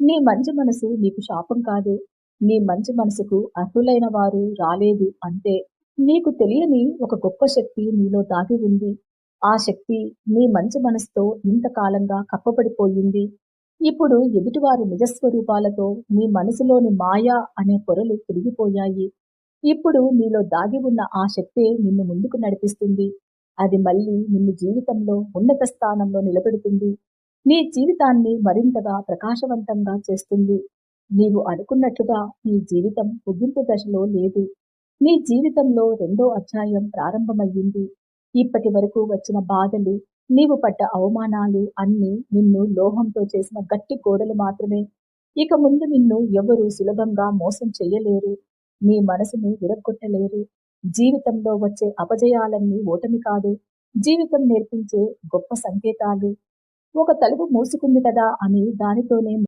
నీ మంచి మనసు నీకు శాపం కాదు. నీ మంచి మనసుకు అర్హులైన వారు రాలేదు అంతే. నీకు తెలియని ఒక గొప్ప శక్తి నీలో దాగి ఉంది. ఆ శక్తి నీ మంచి మనసుతో ఇంతకాలంగా కప్పబడిపోయింది. ఇప్పుడు ఎదుటివారి నిజస్వరూపాలతో నీ మనసులోని మాయ అనే పొరలు తిరిగిపోయాయి. ఇప్పుడు నీలో దాగి ఉన్న ఆ శక్తే నిన్ను ముందుకు నడిపిస్తుంది. అది మళ్ళీ నిన్ను జీవితంలో ఉన్నత స్థానంలో నిలబెడుతుంది. నీ జీవితాన్ని మరింతగా ప్రకాశవంతంగా చేస్తుంది. నీవు అనుకున్నట్లుగా నీ జీవితం ముగింపు దశలో లేదు. నీ జీవితంలో రెండో అధ్యాయం ప్రారంభమయ్యింది. ఇప్పటి వరకు వచ్చిన బాధలు, నీవు పడ్డ అవమానాలు అన్నీ నిన్ను లోహంతో చేసిన గట్టి గోడలు మాత్రమే. ఇక ముందు నిన్ను ఎవరూ సులభంగా మోసం చెయ్యలేరు. నీ మనసును విరగ్గొట్టలేరు. జీవితంలో వచ్చే అపజయాలన్నీ ఓటమి కాదు, జీవితం నేర్పించే గొప్ప సంకేతాలు. ఒక తలుపు మూసుకుంది కదా అని దానితోనే